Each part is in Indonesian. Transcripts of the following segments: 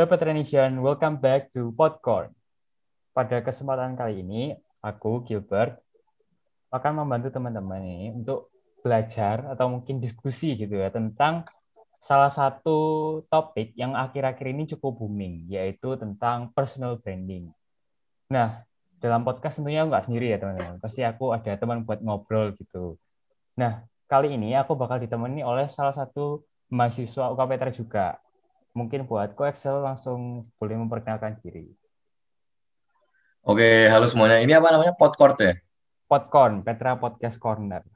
Hello Petronesian, welcome back to Podcorn. Pada kesempatan kali ini, aku Gilbert akan membantu teman-teman ini untuk belajar atau mungkin diskusi gitu ya tentang salah satu topik yang akhir-akhir ini cukup booming, yaitu tentang personal branding. Nah, dalam podcast tentunya nggak sendiri ya teman-teman, pasti aku ada teman buat ngobrol gitu. Nah, kali ini aku bakal ditemani oleh salah satu mahasiswa UKPTR juga. Mungkin buat Ko Excel langsung boleh memperkenalkan diri. Oke, halo semuanya. Ini apa namanya? Podcourt ya? Podcorn, Petra Podcast Corner.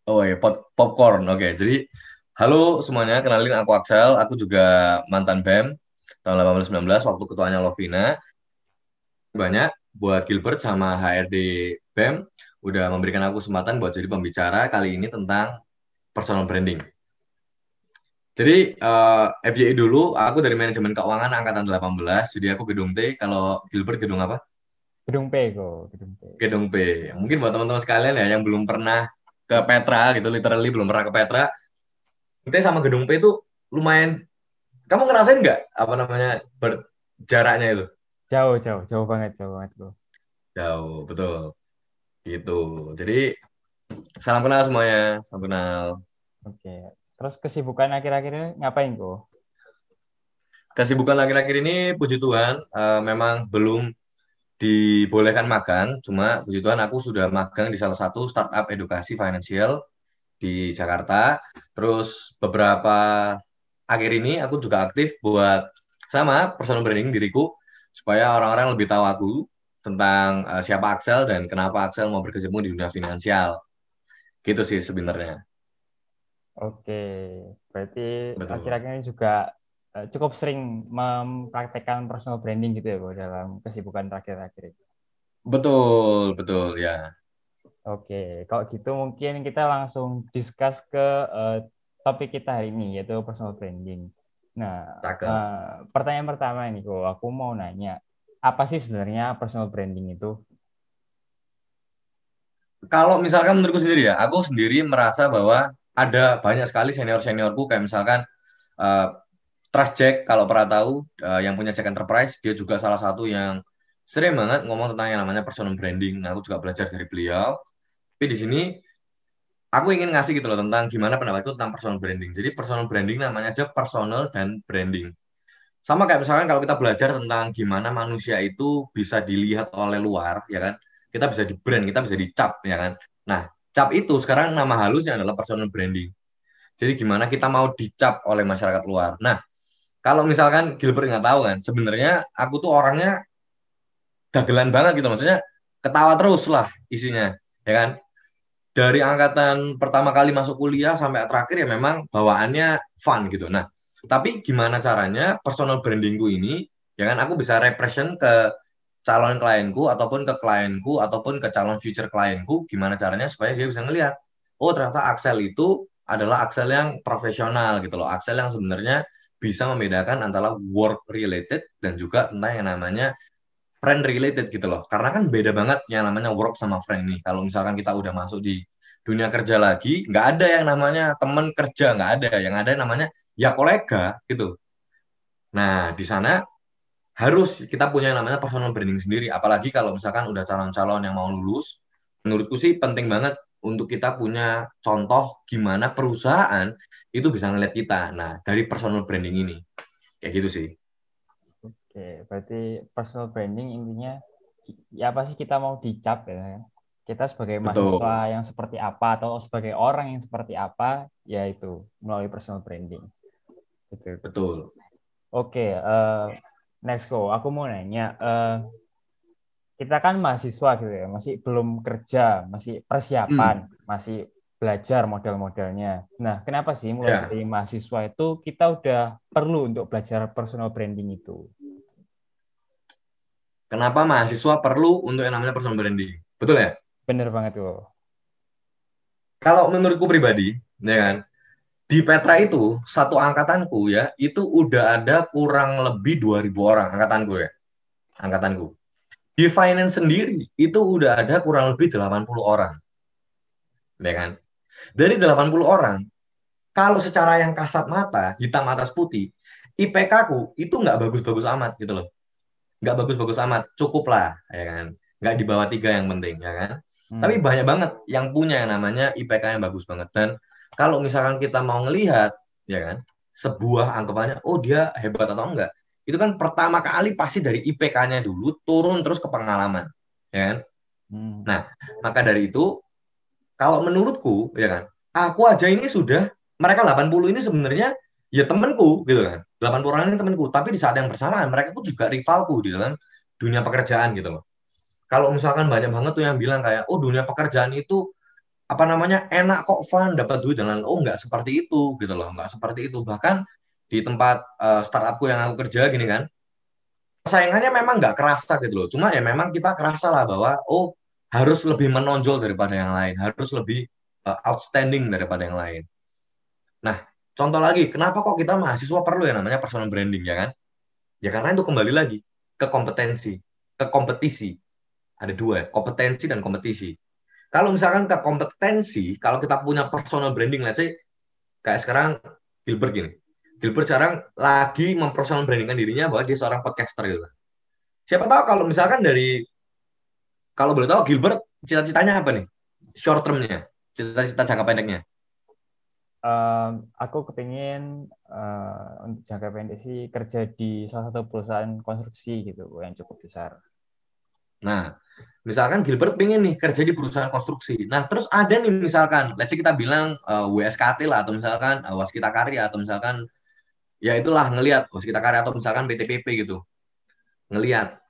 Oh ya, popcorn. Oke, jadi halo semuanya. Kenalin aku Axel. Aku juga mantan BEM tahun 18-19 waktu ketuanya Lovina. Banyak buat Gilbert sama HRD BEM udah memberikan aku kesempatan buat jadi pembicara kali ini tentang personal branding. Jadi FYI dulu, aku dari manajemen keuangan angkatan 18. Jadi aku gedung T. Kalau Gilbert gedung apa? Gedung P kok, Gedung P. Gedung P. Mungkin buat teman-teman sekalian ya yang belum pernah ke Petra gitu, literally belum pernah ke Petra, T sama Gedung P itu lumayan. Kamu ngerasain nggak apa namanya jaraknya itu? Jauh, jauh, jauh banget kok. Jauh, betul. Gitu. Jadi salam kenal semuanya, salam kenal. Oke. Terus kesibukan akhir-akhir ini ngapain kok? Kesibukan akhir-akhir ini, puji Tuhan, memang belum dibolehkan magang. Cuma puji Tuhan aku sudah magang di salah satu startup edukasi finansial di Jakarta. Terus beberapa akhir ini aku juga aktif buat sama personal branding diriku supaya orang-orang lebih tahu aku tentang siapa Axel dan kenapa Axel mau berkecimpung di dunia finansial. Gitu sih sebenarnya. Oke. Berarti Betul. akhir-akhir ini juga cukup sering mempraktekkan personal branding gitu ya kok dalam kesibukan terakhir-akhir ini. Betul, betul ya. Oke, kalau gitu mungkin kita langsung discuss ke eh, topik kita hari ini, yaitu personal branding. Nah, Cakep. pertanyaan pertama ini kok, aku mau nanya, apa sih sebenarnya personal branding itu? Kalau misalkan menurutku sendiri ya, aku sendiri merasa bahwa ada banyak sekali senior-seniorku kayak misalkan eh, Trust Jack kalau pernah tahu yang punya Jack Enterprise, dia juga salah satu yang sering banget ngomong tentang yang namanya personal branding. Nah, aku juga belajar dari beliau. Tapi di sini aku ingin ngasih gitu loh tentang gimana pendapatku tentang personal branding. Jadi personal branding namanya aja personal dan branding. Sama kayak misalkan kalau kita belajar tentang gimana manusia itu bisa dilihat oleh luar, ya kan? Kita bisa di brand, kita bisa dicap, ya kan? Nah, cap itu sekarang nama halusnya adalah personal branding. Jadi gimana kita mau dicap oleh masyarakat luar. Nah, kalau misalkan Gilbert nggak tahu kan, sebenarnya aku tuh orangnya dagelan banget gitu, maksudnya ketawa terus lah isinya, ya kan? Dari angkatan pertama kali masuk kuliah sampai terakhir ya memang bawaannya fun gitu. Nah, tapi gimana caranya personal brandingku ini, ya kan aku bisa represent ke calon klienku ataupun ke klienku ataupun ke calon future klienku, gimana caranya supaya dia bisa ngelihat, oh ternyata Axel itu adalah Axel yang profesional gitu loh, Axel yang sebenarnya bisa membedakan antara work related dan juga tentang yang namanya friend related gitu loh. Karena kan beda banget yang namanya work sama friend nih. Kalau misalkan kita udah masuk di dunia kerja lagi, nggak ada yang namanya teman kerja, nggak ada. Yang ada yang namanya ya kolega gitu. Nah, di sana harus kita punya yang namanya personal branding sendiri. Apalagi kalau misalkan udah calon-calon yang mau lulus, menurutku sih penting banget untuk kita punya contoh gimana perusahaan itu bisa ngeliat kita. Nah, dari personal branding ini. Kayak gitu sih. Oke, berarti personal branding intinya, ya apa sih kita mau dicap ya? Kita sebagai mahasiswa Betul. yang seperti apa atau sebagai orang yang seperti apa, ya itu melalui personal branding. Gitu. Betul. Oke, next go. Aku mau nanya, kita kan mahasiswa gitu ya, masih belum kerja, masih persiapan, Hmm. masih belajar model-modelnya. Nah, kenapa sih mulai Ya. dari mahasiswa itu kita udah perlu untuk belajar personal branding itu? Kenapa mahasiswa perlu untuk yang namanya personal branding? Betul ya? Bener banget tuh. Kalau menurutku pribadi, ya kan, di Petra itu satu angkatanku ya, itu udah ada kurang lebih 2.000 orang angkatanku ya, angkatanku. Di finance sendiri itu udah ada kurang lebih 80 orang, ya kan? Dari 80 orang, kalau secara yang kasat mata, hitam atas putih, IPK ku itu nggak bagus-bagus amat gitu loh. Nggak bagus-bagus amat, cukup lah, ya kan. Nggak di bawah 3 yang penting, ya kan. Tapi Hmm. banyak banget yang punya yang namanya IPK yang bagus banget. Dan kalau misalkan kita mau ngelihat, ya kan, sebuah anggapannya, oh dia hebat atau enggak, itu kan pertama kali pasti dari IPK-nya dulu, turun terus ke pengalaman, ya kan. Hmm. Nah, maka dari itu, kalau menurutku, ya kan, aku aja ini sudah, mereka 80 ini sebenarnya ya temenku, gitu kan. 80 orang ini temenku, tapi di saat yang bersamaan, mereka tuh juga rivalku di dalam dunia pekerjaan gitu loh. Kalau misalkan banyak banget tuh yang bilang kayak, oh dunia pekerjaan itu apa namanya enak kok, fun, dapat duit dan lain-lain. Oh nggak seperti itu gitu loh, nggak seperti itu. Bahkan di tempat startupku yang aku kerja gini kan, saingannya memang nggak kerasa gitu loh. Cuma ya memang kita kerasa lah bahwa oh harus lebih menonjol daripada yang lain, harus lebih outstanding daripada yang lain. Nah, contoh lagi, kenapa kok kita mahasiswa perlu yang namanya personal branding ya kan? Ya karena itu kembali lagi ke kompetensi, ke kompetisi. Ada dua, ya, kompetensi dan kompetisi. Kalau misalkan ke kompetensi, kalau kita punya personal branding, let's say, kayak sekarang Gilbert gini. Gilbert sekarang lagi mempersonal brandingkan dirinya bahwa dia seorang podcaster gitu. Siapa tahu kalau misalkan dari, kalau boleh tahu Gilbert cita-citanya apa nih? Short termnya, cita-cita jangka pendeknya. Aku kepingin untuk jangka pendek sih kerja di salah satu perusahaan konstruksi gitu yang cukup besar. Nah, misalkan Gilbert pengen nih kerja di perusahaan konstruksi. Nah, terus ada nih misalkan, let's say kita bilang WSKT lah, atau misalkan Waskita Karya, atau misalkan ya itulah ngelihat Waskita Karya, atau misalkan BTPP gitu. Ngelihat,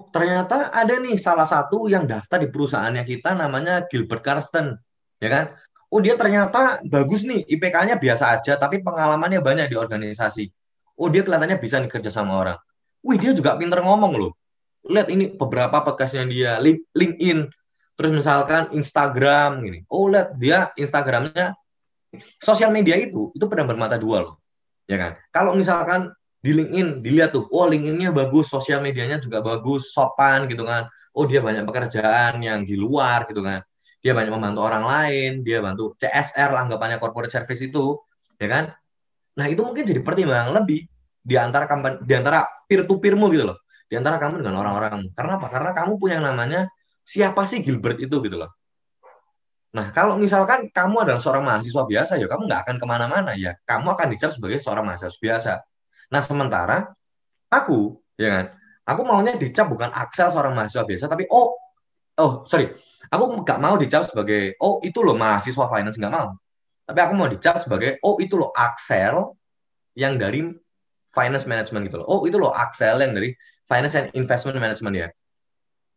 ternyata ada nih salah satu yang daftar di perusahaannya kita namanya Gilbert Karsten, ya kan? Oh, dia ternyata bagus nih, IPK-nya biasa aja, tapi pengalamannya banyak di organisasi. Oh, dia kelihatannya bisa nih kerja sama orang. Wih, dia juga pinter ngomong loh. Lihat ini beberapa podcastnya dia, LinkedIn, terus misalkan Instagram gini. Oh, lihat dia Instagramnya, sosial media itu pedang bermata dua loh, ya kan? Kalau misalkan di LinkedIn dilihat tuh, oh LinkedIn-nya bagus, sosial medianya juga bagus, sopan gitu kan. Oh dia banyak pekerjaan yang di luar gitu kan. Dia banyak membantu orang lain, dia bantu CSR lah, anggapannya corporate service itu, ya kan? Nah itu mungkin jadi pertimbangan lebih di antara di antara peer to peermu gitu loh, di antara kamu dengan Hmm. orang-orang. Karena apa? Karena kamu punya yang namanya siapa sih Gilbert itu gitu loh. Nah, kalau misalkan kamu adalah seorang mahasiswa biasa, ya kamu nggak akan kemana-mana, ya kamu akan dicap sebagai seorang mahasiswa biasa. Nah, sementara aku, ya kan, aku maunya dicap bukan Axel seorang mahasiswa biasa, tapi sorry, aku nggak mau dicap sebagai, oh itu loh mahasiswa finance, nggak mau. Tapi aku mau dicap sebagai, oh itu loh Axel yang dari finance management gitu loh. Oh itu loh Axel yang dari finance and investment management ya,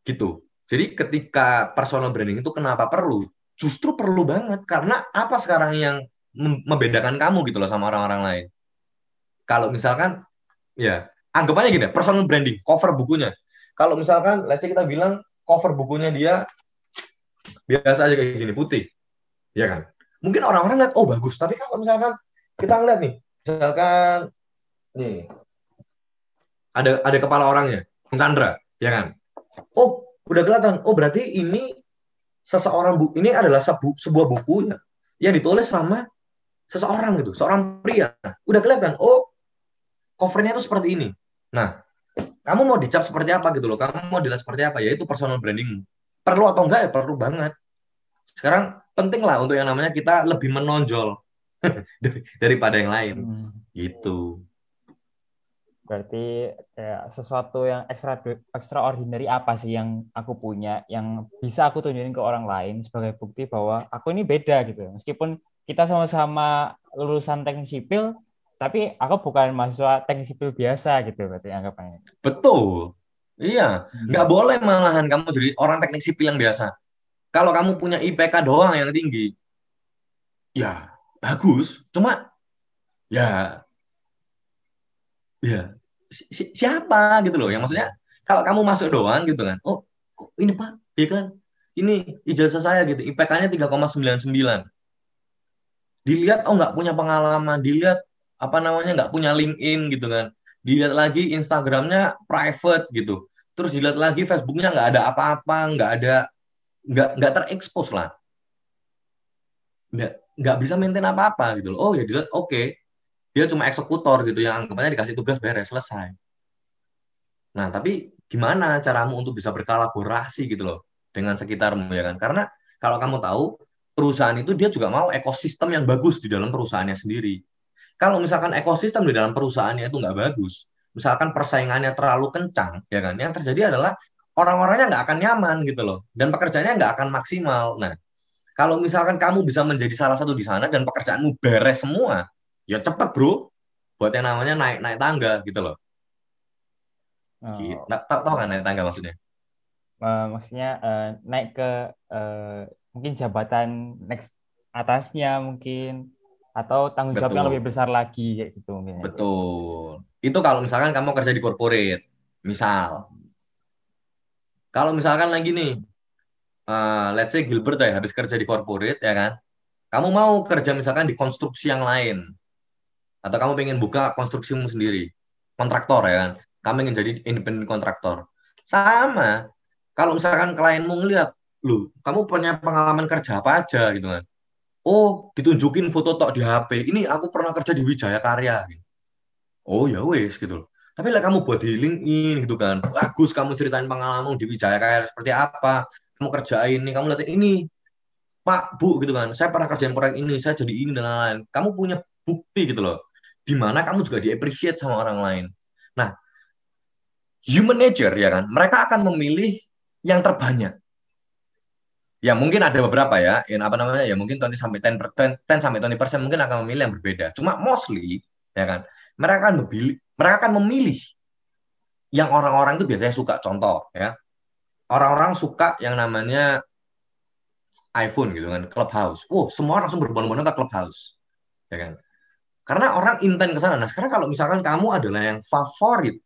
gitu. Jadi ketika personal branding itu kenapa perlu? Justru perlu banget karena apa sekarang yang membedakan kamu gitu loh sama orang-orang lain. Kalau misalkan ya anggapannya gini, personal branding, cover bukunya. Kalau misalkan let's say kita bilang cover bukunya dia biasa aja kayak gini putih, ya kan? Mungkin orang-orang lihat oh bagus, tapi kalau misalkan kita ngeliat nih, misalkan nih ada kepala orangnya, Chandra, ya kan? Oh, udah kelihatan. Oh, berarti ini ini adalah sebuah buku ya, yang ditulis sama seseorang gitu, seorang pria. Udah kelihatan. Oh, covernya itu seperti ini. Nah, kamu mau dicap seperti apa gitu loh? Kamu mau dilihat seperti apa? Ya itu personal branding. Perlu atau enggak ya perlu banget. Sekarang penting lah untuk yang namanya kita lebih menonjol daripada yang lain. Hmm. Gitu. Berarti kayak sesuatu yang extraordinary apa sih yang aku punya yang bisa aku tunjukin ke orang lain sebagai bukti bahwa aku ini beda gitu. Meskipun kita sama-sama lulusan teknik sipil, tapi aku bukan mahasiswa teknik sipil biasa gitu berarti anggapannya. Betul. Iya. Nggak Hmm. boleh malahan kamu jadi orang teknik sipil yang biasa. Kalau kamu punya IPK doang yang tinggi, ya bagus. Cuma ya ya siapa gitu loh. Yang maksudnya kalau kamu masuk doang gitu kan. Oh, ini Pak, ya kan. Ini ijazah saya gitu. IPK-nya 3,99. Dilihat oh nggak punya pengalaman, dilihat apa namanya nggak punya LinkedIn gitu kan. Dilihat lagi Instagramnya private gitu. Terus dilihat lagi Facebooknya nggak ada apa-apa, nggak terekspos lah. Nggak bisa maintain apa-apa gitu loh. Oh ya dilihat oke. dia cuma eksekutor gitu yang anggapannya dikasih tugas beres selesai. Nah, tapi gimana caramu untuk bisa berkolaborasi gitu loh dengan sekitarmu ya kan? Karena kalau kamu tahu perusahaan itu dia juga mau ekosistem yang bagus di dalam perusahaannya sendiri. Kalau misalkan ekosistem di dalam perusahaannya itu nggak bagus, misalkan persaingannya terlalu kencang, ya kan? Yang terjadi adalah orang-orangnya nggak akan nyaman gitu loh, dan pekerjaannya nggak akan maksimal. Nah, kalau misalkan kamu bisa menjadi salah satu di sana dan pekerjaanmu beres semua, ya cepet bro, buat yang namanya naik-naik tangga gitu loh. Gitu. Oh, Tahu kan naik tangga maksudnya? maksudnya naik ke mungkin jabatan next atasnya mungkin atau tanggung jawab yang lebih Betul, besar lagi kayak gitu mungkin ya. betul. Itu kalau misalkan kamu kerja di corporate, misal. Kalau misalkan lagi nih, let's say Gilbert ya habis kerja di corporate ya kan, kamu mau kerja misalkan di konstruksi yang lain, atau kamu pengen buka konstruksimu sendiri, kontraktor ya kan, kamu ingin jadi independent kontraktor. Sama, kalau misalkan klienmu ngeliat, lu, kamu punya pengalaman kerja apa aja gitu kan. Oh, ditunjukin foto tok di HP. Ini aku pernah kerja di Wijaya Karya. Gitu. Oh ya wes gitu loh. Tapi lah kamu buat di LinkedIn gitu kan. Bagus kamu ceritain pengalaman di Wijaya Karya seperti apa. Kamu kerjain ini, kamu lihat ini, Pak, Bu gitu kan. Saya pernah kerjain proyek ini, saya jadi ini dan lain-lain. Kamu punya bukti gitu loh. Di mana kamu juga di-appreciate sama orang lain. Nah, human nature ya kan. Mereka akan memilih yang terbanyak. Ya mungkin ada beberapa ya, yang apa namanya ya mungkin 20 sampai 10 sampai 20% mungkin akan memilih yang berbeda. Cuma mostly ya kan, mereka akan memilih yang orang-orang itu biasanya suka. Contoh ya, orang-orang suka yang namanya iPhone gitu kan, Clubhouse. Oh, semua langsung berbondong-bondong ke Clubhouse, ya kan? Karena orang intent ke sana. Nah, sekarang kalau misalkan kamu adalah yang favorit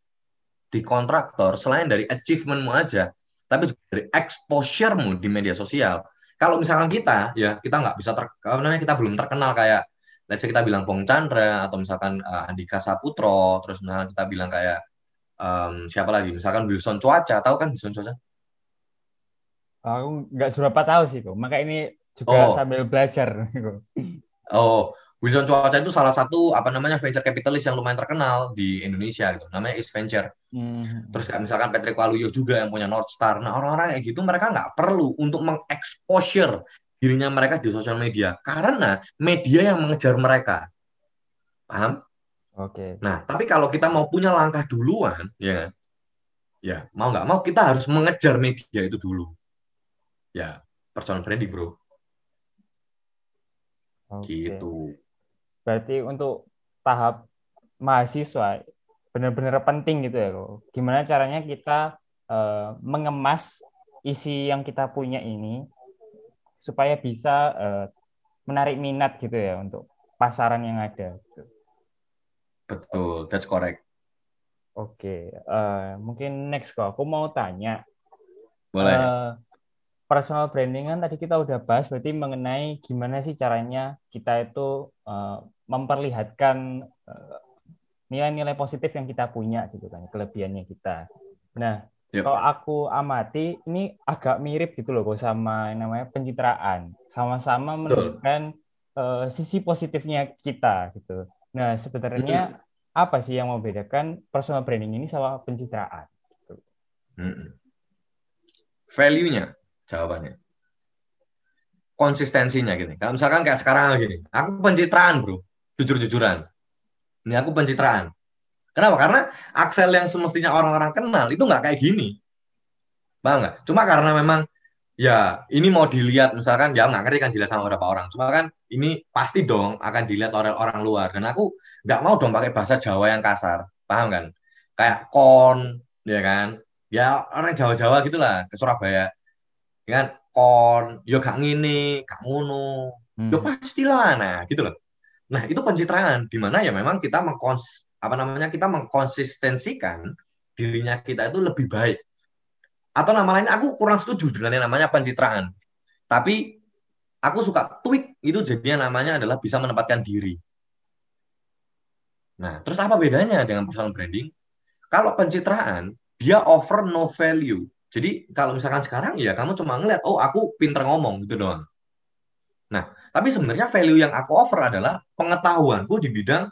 di kontraktor selain dari achievementmu aja, tapi juga dari exposure-mu di media sosial. Kalau misalkan kita, ya kita nggak bisa apa namanya, kita belum terkenal kayak let's say kita bilang Bong Chandra atau misalkan Andika Saputro, terus misalkan kita bilang kayak siapa lagi, misalkan Wilson Cuaca, tahu kan Wilson Cuaca? Aku nggak seberapa tahu sih kok. Maka ini juga Oh, sambil belajar. oh, Wilson Cuaca itu salah satu apa namanya venture capitalist yang lumayan terkenal di Indonesia gitu. Namanya East Venture. Terus Hmm. kayak misalkan Patrick Waluyo juga yang punya North Star. Nah, orang-orang kayak gitu mereka nggak perlu untuk mengeksposure dirinya mereka di sosial media karena media yang mengejar mereka. Paham? Oke. Nah, tapi kalau kita mau punya langkah duluan, ya kan? Ya, mau nggak mau kita harus mengejar media itu dulu. Ya, personal branding, Bro. Oke. Gitu. Berarti untuk tahap mahasiswa benar-benar penting gitu ya kok. Gimana caranya kita mengemas isi yang kita punya ini supaya bisa menarik minat gitu ya untuk pasaran yang ada. Gitu. Betul, that's correct. Oke, mungkin next kok. Aku mau tanya, Boleh. eh, personal branding kan tadi kita udah bahas, berarti mengenai gimana sih caranya kita itu eh, memperlihatkan eh, nilai-nilai positif yang kita punya gitu kan, kelebihannya kita. Nah, Yep. kalau aku amati ini agak mirip gitu loh kok sama yang namanya pencitraan. Sama-sama Betul. menunjukkan sisi positifnya kita gitu. Nah, sebenarnya Mm-mm. apa sih yang membedakan personal branding ini sama pencitraan? Gitu. Mm-mm. Value-nya, jawabannya. Konsistensinya gitu. Kalau misalkan kayak sekarang gini, aku pencitraan bro, jujur-jujuran. Ini aku pencitraan. Kenapa? Karena Axel yang semestinya orang-orang kenal itu nggak kayak gini, paham nggak? Cuma karena memang ya ini mau dilihat misalkan ya nggak ngerti kan jelas sama beberapa orang. Cuma kan ini pasti dong akan dilihat oleh orang luar dan aku nggak mau dong pakai bahasa Jawa yang kasar, paham kan? Kayak kon, ya kan? Ya orang Jawa-Jawa gitulah ke Surabaya. Ya kan kon yo gak ngene gak ngono yo Hmm. pastilah nah gitu loh. Nah itu pencitraan di mana ya memang kita apa namanya kita mengkonsistensikan dirinya kita itu lebih baik, atau nama lainnya aku kurang setuju dengan yang namanya pencitraan, tapi aku suka tweak itu jadinya namanya adalah bisa menempatkan diri. Nah terus apa bedanya dengan personal branding? Kalau pencitraan dia offer no value, jadi kalau misalkan sekarang ya kamu cuma ngeliat oh aku pinter ngomong gitu doang. Nah, tapi sebenarnya value yang aku offer adalah pengetahuanku di bidang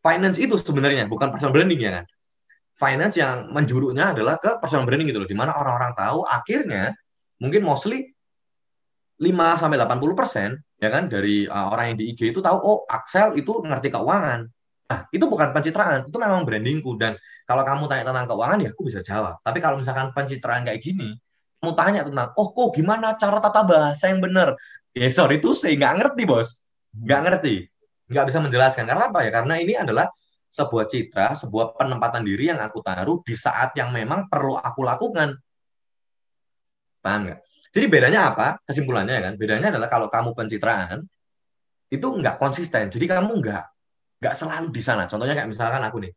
finance itu sebenarnya bukan personal branding ya kan. Finance yang menjuruknya adalah ke personal branding gitu loh, di mana orang-orang tahu akhirnya mungkin mostly 5-80% ya kan dari orang yang di IG itu tahu oh Axel itu ngerti keuangan. Nah, itu bukan pencitraan, itu memang brandingku. Dan kalau kamu tanya tentang keuangan ya aku bisa jawab. Tapi kalau misalkan pencitraan kayak gini, kamu tanya tentang oh kok gimana cara tata bahasa yang benar. Ya sorry itu saya nggak ngerti bos, nggak ngerti, nggak bisa menjelaskan. Karena apa ya? Karena ini adalah sebuah citra, sebuah penempatan diri yang aku taruh di saat yang memang perlu aku lakukan. Paham nggak? Jadi bedanya apa? Kesimpulannya ya kan, bedanya adalah kalau kamu pencitraan itu nggak konsisten. Jadi kamu nggak selalu di sana. Contohnya kayak misalkan aku nih,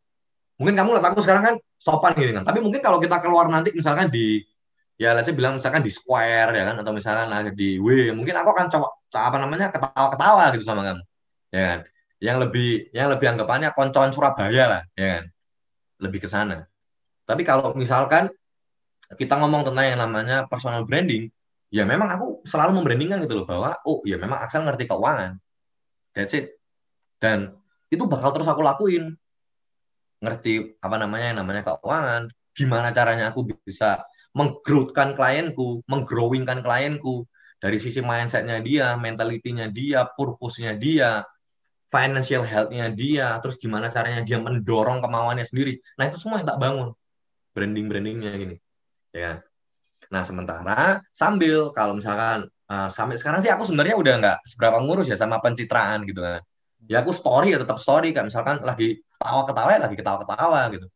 mungkin kamu lihat aku sekarang kan sopan gini kan. Tapi mungkin kalau kita keluar nanti misalkan di ya let's say bilang misalkan di Square ya kan atau misalkan ada di mungkin aku akan coba apa namanya ketawa-ketawa gitu sama kamu. Ya kan? Yang lebih anggapannya koncoan Surabaya lah, ya kan? Lebih ke sana. Tapi kalau misalkan kita ngomong tentang yang namanya personal branding, ya memang aku selalu membrandingkan gitu loh bahwa oh ya memang Axel ngerti keuangan. That's it. Dan itu bakal terus aku lakuin. Ngerti apa namanya yang namanya keuangan, gimana caranya aku bisa menggrowthkan klienku, menggrowingkan klienku dari sisi mindsetnya dia, mentalitinya dia, purpose-nya dia, financial health-nya dia, terus gimana caranya dia mendorong kemauannya sendiri. Nah, itu semua yang tak bangun. Branding-brandingnya gini. Ya. Nah, sementara sambil kalau misalkan sampai sekarang sih aku sebenarnya udah nggak seberapa ngurus ya sama pencitraan gitu kan. Ya aku story ya tetap story kan. Misalkan lagi ketawa-ketawa ya lagi ketawa-ketawa gitu.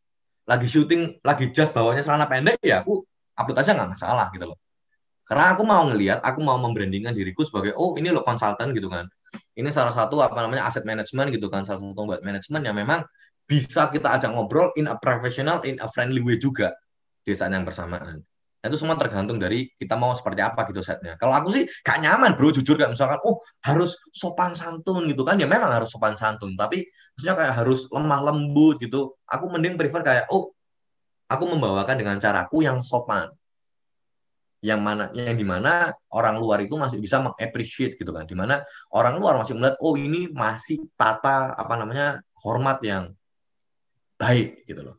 Lagi syuting, lagi just bawahnya celana pendek ya aku upload aja nggak masalah gitu loh. Karena aku mau ngelihat, aku mau membrandingkan diriku sebagai oh ini loh konsultan gitu kan. Ini salah satu apa namanya aset manajemen gitu kan, salah satu buat manajemen yang memang bisa kita ajak ngobrol in a professional, in a friendly way juga di saat yang bersamaan. Nah, itu semua tergantung dari kita mau seperti apa gitu setnya. Kalau aku sih gak nyaman bro, jujur gak misalkan, oh harus sopan santun gitu kan, ya memang harus sopan santun. Tapi maksudnya kayak harus lemah lembut gitu. Aku mending prefer kayak, oh aku membawakan dengan caraku yang sopan yang dimana orang luar itu masih bisa mengappreciate gitu kan, dimana orang luar masih melihat oh ini masih tata apa namanya hormat yang baik gitu loh.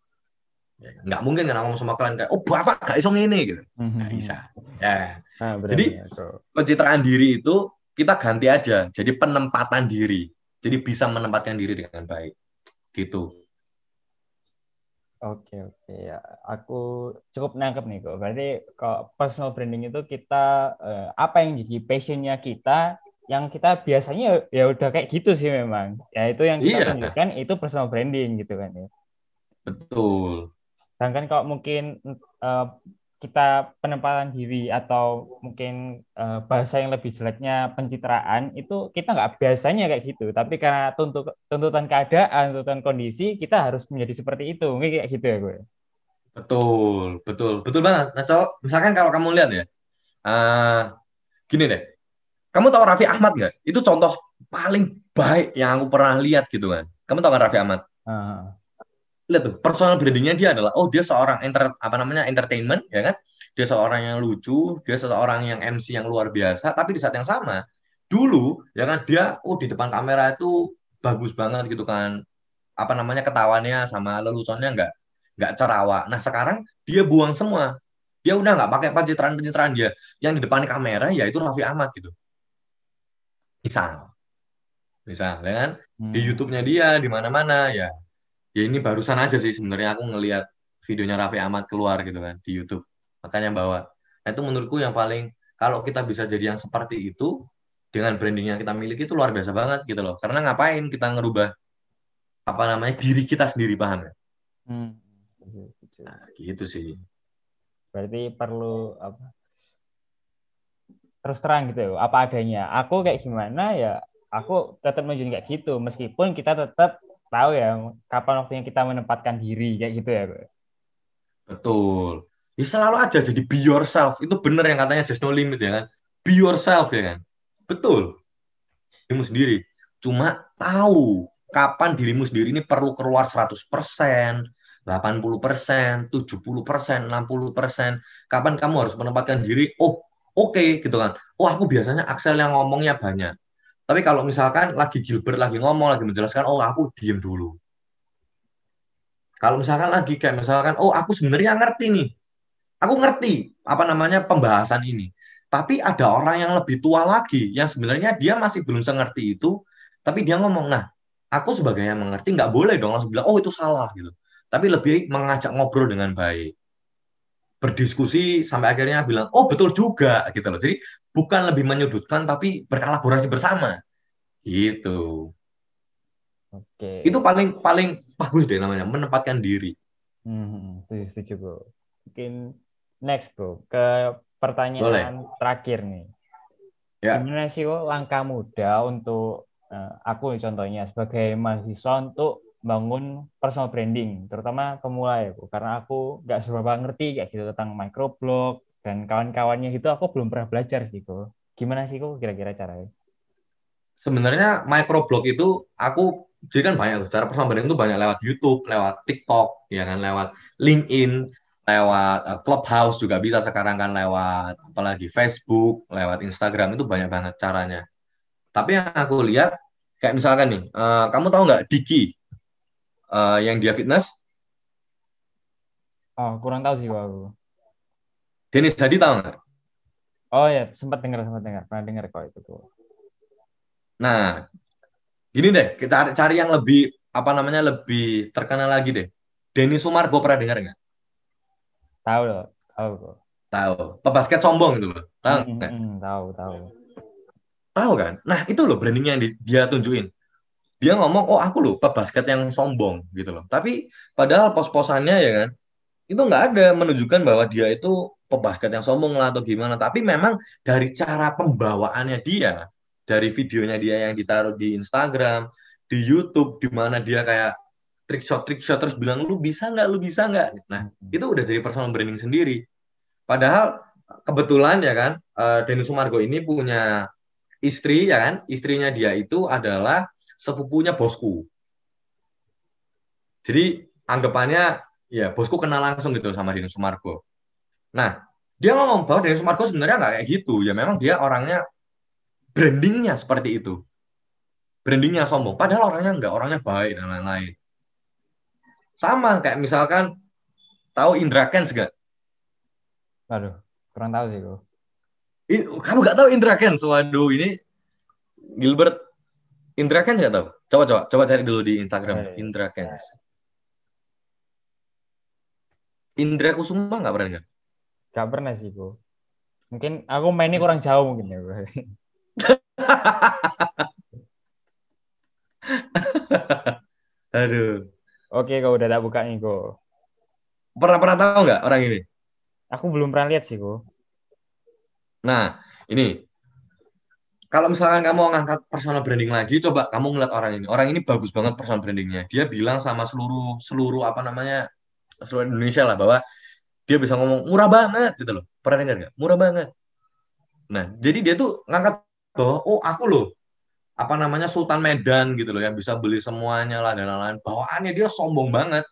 Ya, nggak mungkin kan ngomong sama kalian kayak oh bapak gak iso ngene gitu, nggak bisa ya. Jadi pencitraan diri itu kita ganti aja jadi penempatan diri, jadi bisa menempatkan diri dengan baik gitu. Oke ya, aku cukup nangkep nih kok. Berarti kalau personal branding itu kita apa yang jadi passionnya kita, yang kita biasanya ya udah kayak gitu sih memang. Ya itu yang kita tunjukkan itu personal branding gitu kan ya. Betul. Sedangkan kalau mungkin kita penempatan diri atau mungkin bahasa yang lebih jeleknya pencitraan itu kita nggak biasanya kayak gitu, tapi karena tuntutan keadaan, tuntutan kondisi kita harus menjadi seperti itu, mungkin kayak gitu ya gue. Betul banget. Nah, misalkan kalau kamu lihat ya, gini deh, kamu tahu Raffi Ahmad nggak? Itu contoh paling baik yang aku pernah lihat gitu kan. Kamu tahu kan Raffi Ahmad? Lihat tuh, personal brandingnya dia adalah oh dia seorang entertainment ya kan, dia seorang yang lucu, dia seorang yang MC yang luar biasa, tapi di saat yang sama dulu ya kan dia di depan kamera itu bagus banget gitu kan, apa namanya ketawanya sama leluconnya nggak cerawak. Nah sekarang dia buang semua, dia udah nggak pakai pencitraan dia, yang di depan kamera ya itu Raffi Ahmad gitu, misal ya kan, di YouTube-nya dia di mana-mana ya. Ya ini barusan aja sih sebenarnya aku ngelihat videonya Raffi Ahmad keluar gitu kan di YouTube. Makanya bawa. Nah, itu menurutku yang paling kalau kita bisa jadi yang seperti itu dengan branding yang kita miliki itu luar biasa banget gitu loh. Karena ngapain kita ngerubah apa namanya diri kita sendiri, paham ya? Nah, gitu sih. Berarti perlu apa? Terus terang gitu ya, apa adanya. Aku kayak gimana ya, aku tetap menunjukkan kayak gitu meskipun kita tetap tahu ya kapan waktunya kita menempatkan diri kayak gitu ya. Betul. Ya selalu aja jadi be yourself. Itu bener yang katanya just no limit ya kan. Be yourself ya kan. Betul. Dirimu sendiri. Cuma tahu kapan dirimu sendiri ini perlu keluar 100%, 80%, 70%, 60%. Kapan kamu harus menempatkan diri, oh oke gitu kan. Oh aku biasanya Axel yang ngomongnya banyak. Tapi kalau misalkan lagi Gilbert lagi ngomong, lagi menjelaskan, oh aku diem dulu. Kalau misalkan lagi kayak misalkan, oh aku sebenarnya ngerti nih, aku ngerti apa namanya pembahasan ini. Tapi ada orang yang lebih tua lagi, yang sebenarnya dia masih belum sengerti itu, tapi dia ngomong, nah, aku sebagai yang mengerti nggak boleh dong langsung bilang, oh itu salah gitu. Tapi lebih mengajak ngobrol dengan baik, berdiskusi sampai akhirnya bilang, oh betul juga gitu loh. Jadi bukan lebih menyudutkan, tapi berkolaborasi bersama gitu. Itu Oke. paling paling bagus deh namanya, menempatkan diri. Setuju, setuju, bro. Mungkin next, bro, ke pertanyaan Boleh. terakhir nih. Ya. Gimana sih kok langkah mudah untuk aku contohnya sebagai mahasiswa untuk bangun personal branding, terutama pemula ya, Bu. Karena aku nggak seberapa ngerti kayak gitu tentang microblog dan kawan-kawannya itu aku belum pernah belajar sih, kok. Gimana sih kok kira-kira caranya? Sebenarnya microblog itu aku jadi kan banyak tuh cara personal branding itu banyak lewat YouTube, lewat TikTok, ya kan lewat LinkedIn, lewat Clubhouse juga bisa sekarang kan lewat apalagi Facebook, lewat Instagram itu banyak banget caranya. Tapi yang aku lihat kayak misalkan nih, kamu tahu nggak Diki yang dia fitness, Oh, kurang tahu sih, Kok, aku. Denis Hadi tahu nggak? Oh ya, sempat dengar, pernah dengar kok itu tuh. Nah, gini deh, kita cari yang lebih apa namanya lebih terkenal lagi deh. Denny Sumargo pernah dengar nggak? Tahu loh, tahu kok. Tahu. Pebasket sombong itu loh. Tahu nggak? Tahu, tahu. Tahu kan? Nah, itu loh brandingnya yang dia tunjukin. Dia ngomong, oh aku loh pebasket yang sombong gitu loh. Tapi padahal pos-posannya ya kan, itu nggak ada menunjukkan bahwa dia itu pebasket yang sombong lah atau gimana. Tapi memang dari cara pembawaannya dia, dari videonya dia yang ditaruh di Instagram, di YouTube, di mana dia kayak trick shot terus bilang lu bisa nggak. Nah, Mm-mm. itu udah jadi personal branding sendiri. Padahal kebetulan ya kan, Denny Sumargo ini punya istri ya kan, istrinya dia itu adalah sepupunya bosku. Jadi anggapannya ya bosku kenal langsung gitu sama Denny Sumargo. Nah, dia ngomong bahwa Denny Sumargo sebenarnya nggak kayak gitu. Ya memang dia orangnya brandingnya seperti itu. Brandingnya sombong. Padahal orangnya nggak, orangnya baik dan lain-lain. Sama kayak misalkan tahu Indra Kents gak? Aduh, kurang tahu sih kok. Kamu nggak tahu Indra Kents? Waduh, ini Gilbert Indra Kents nggak tahu? Coba coba coba cari dulu di Instagram Eh, Indra Kents. Indra Kusuma nggak pernah dengar? Gak pernah sih kok. Mungkin aku mainnya kurang jauh mungkin ya, Bro. Aduh. Oke, kok udah tak buka nih kok. Pernah pernah tahu nggak orang ini? Aku belum pernah lihat sih kok. Nah, ini kalau misalkan kamu mau ngangkat personal branding lagi, coba kamu ngeliat orang ini. Orang ini bagus banget personal brandingnya. Dia bilang sama seluruh seluruh apa namanya seluruh Indonesia lah bahwa dia bisa ngomong murah banget gitu loh. Pernah dengar nggak? Murah banget. Nah, jadi dia tuh ngangkat bahwa oh aku loh apa namanya Sultan Medan gitu loh yang bisa beli semuanya lah dan lain-lain. Bawaannya dia sombong banget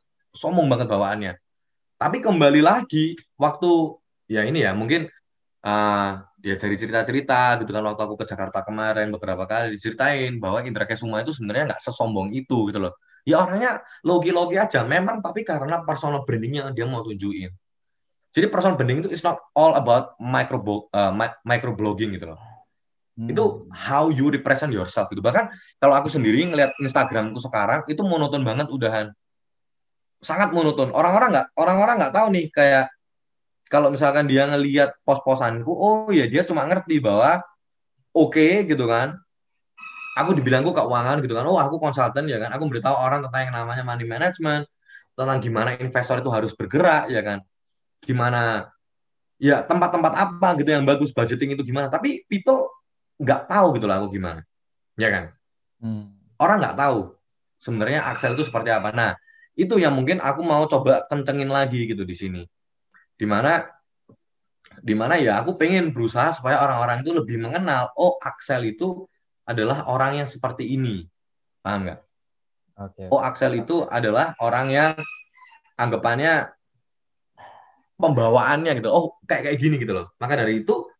bawaannya. Tapi kembali lagi waktu ya ini ya mungkin ya dari cerita-cerita gitu kan waktu aku ke Jakarta kemarin beberapa kali diceritain bahwa Indra Kesuma itu sebenarnya nggak sesombong itu gitu loh. Ya orangnya logi-logi aja memang tapi karena personal brandingnya dia mau tunjukin. Jadi personal branding itu is not all about microblogging gitu loh. Itu Hmm. how you represent yourself gitu. Bahkan kalau aku sendiri ngelihat Instagramku sekarang itu monoton banget udahan. Sangat monoton. Orang-orang nggak tahu nih kayak kalau misalkan dia ngelihat pos-posanku, oh ya dia cuma ngerti bahwa oke gitu kan. Aku dibilangku keuangan gitu kan. Oh, aku konsultan ya kan. Aku beritahu orang tentang yang namanya money management, tentang gimana investor itu harus bergerak ya kan. Gimana ya tempat-tempat apa gitu yang bagus budgeting itu gimana. Tapi people nggak tahu gitu lah aku gimana. Ya kan? Hmm. Orang nggak tahu sebenarnya Axel itu seperti apa. Nah, itu yang mungkin aku mau coba kencengin lagi gitu di sini. Dimana dimana ya aku pengen berusaha supaya orang-orang itu lebih mengenal oh Axel itu adalah orang yang seperti ini, paham nggak? Oke, Oh oke. Axel itu adalah orang yang anggapannya pembawaannya gitu, oh kayak kayak gini gitu loh. Maka dari itu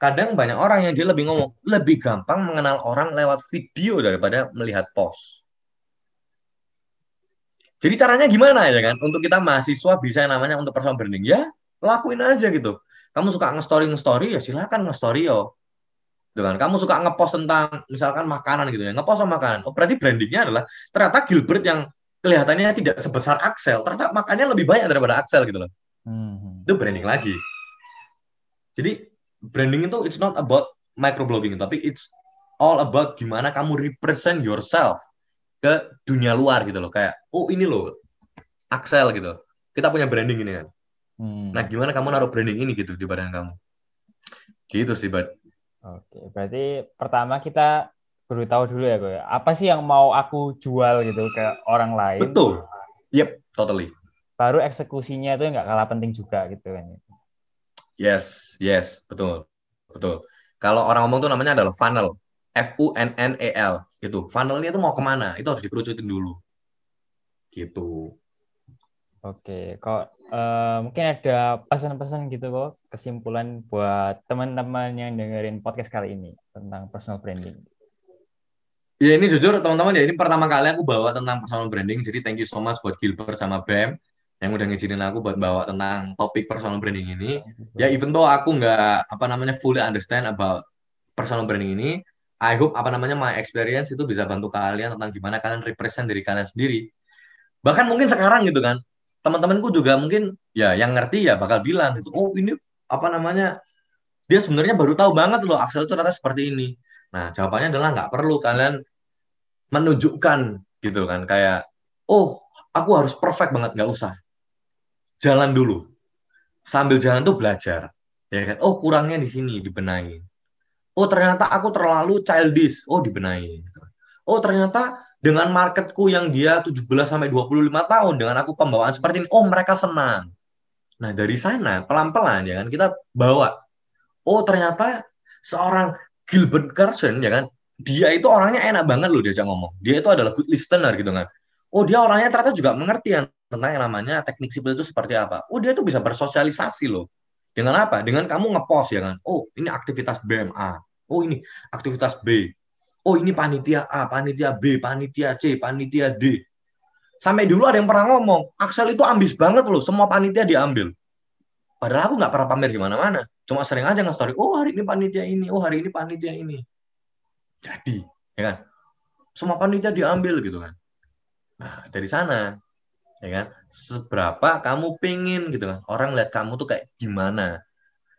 kadang banyak orang yang dia lebih ngomong lebih gampang mengenal orang lewat video daripada melihat post Jadi caranya gimana ya kan? Untuk kita mahasiswa bisa yang namanya untuk personal branding ya lakuin aja gitu. Kamu suka nge-story ya silakan nge-story yo. Gitu kan. Kamu suka nge-post tentang misalkan makanan gitu ya, nge-post sama makanan. Oh, berarti brandingnya adalah ternyata Gilbert yang kelihatannya tidak sebesar Axel, ternyata makannya lebih banyak daripada Axel gitu loh. Itu branding lagi. Jadi branding itu it's not about microblogging, tapi it's all about gimana kamu represent yourself ke dunia luar gitu loh. Kayak, oh ini loh, Axel gitu. Kita punya branding ini kan. Nah, gimana kamu naruh branding ini gitu di badan kamu. Gitu sih, Bud. Oke, berarti pertama kita perlu tahu dulu ya, gue. Apa sih yang mau aku jual gitu ke orang lain? Betul. Yep, totally. Baru eksekusinya itu nggak kalah penting juga gitu kan. Yes, yes, betul. Betul. Kalau orang ngomong tuh namanya adalah funnel. Funnel. Gitu. Funnelnya itu mau kemana? Itu harus dikerucutin dulu. Gitu. Oke, kok mungkin ada pesan-pesan gitu kok, kesimpulan buat teman-teman yang dengerin podcast kali ini tentang personal branding. Ya ini jujur teman-teman ya ini pertama kali aku bawa tentang personal branding. Jadi thank you so much buat Gilbert sama Bam yang udah ngizinin aku buat bawa tentang topik personal branding ini. Ya even though aku nggak apa namanya fully understand about personal branding ini, I hope apa namanya my experience itu bisa bantu kalian tentang gimana kalian represent diri kalian sendiri. Bahkan mungkin sekarang gitu kan, teman-temanku juga mungkin ya yang ngerti ya bakal bilang gitu, oh ini apa namanya dia sebenarnya baru tahu banget loh Axel itu ternyata seperti ini. Nah jawabannya adalah nggak perlu kalian menunjukkan gitu kan kayak oh aku harus perfect banget nggak usah jalan dulu sambil jalan tuh belajar ya kan oh kurangnya di sini dibenahi oh ternyata aku terlalu childish oh dibenahi oh ternyata dengan marketku yang dia 17 sampai 25 tahun dengan aku pembawaan seperti ini oh mereka senang nah dari sana pelan-pelan ya kan kita bawa oh ternyata seorang Gilbert Carson ya kan dia itu orangnya enak banget loh diajak ngomong dia itu adalah good listener gitu kan oh dia orangnya ternyata juga mengerti yang tentang yang namanya teknik sipil itu seperti apa oh dia tuh bisa bersosialisasi loh dengan apa dengan kamu ngepost ya kan oh ini aktivitas BMA oh ini aktivitas B oh ini panitia A panitia B panitia C panitia D sampai dulu ada yang pernah ngomong Axel itu ambis banget loh semua panitia diambil. Padahal aku nggak pernah pamer di mana-mana. Cuma sering aja nge-story, oh hari ini panitia ini, oh hari ini panitia ini. Jadi, ya kan? Semua panitia diambil gitu kan. Nah, dari sana, ya kan? Seberapa kamu pingin gitu kan? Orang lihat kamu tuh kayak gimana?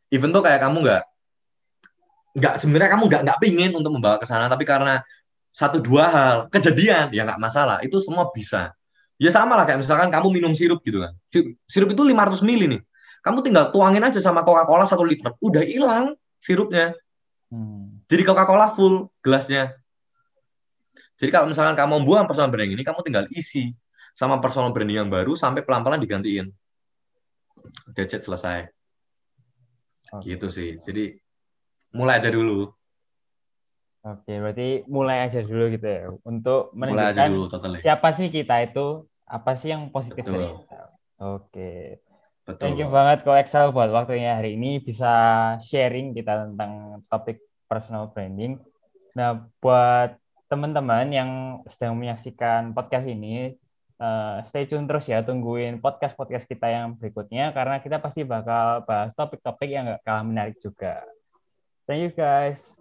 Even tuh kayak kamu nggak sebenarnya kamu nggak pingin untuk membawa ke sana, tapi karena satu dua hal kejadian ya nggak masalah. Itu semua bisa. Ya sama lah kayak misalkan kamu minum sirup gitu kan. Sirup itu 500 mili nih. Kamu tinggal tuangin aja sama Coca-Cola 1 liter. Udah hilang sirupnya. Jadi Coca-Cola full gelasnya. Jadi kalau misalkan kamu buang personal branding ini, kamu tinggal isi sama personal branding yang baru sampai pelan-pelan digantiin. That's it, selesai. Gitu sih. Jadi mulai aja dulu. Oke, berarti mulai aja dulu gitu ya untuk Mulai aja menunjukkan dulu, totally. siapa sih kita itu, apa sih yang positif dari Betul. kita. Oke. Thank you Betul. banget Ko Excel buat waktunya hari ini bisa sharing kita tentang topik personal branding. Nah, buat teman-teman yang sedang menyaksikan podcast ini, stay tune terus ya, tungguin podcast-podcast kita yang berikutnya karena kita pasti bakal bahas topik-topik yang gak kalah menarik juga. Thank you guys.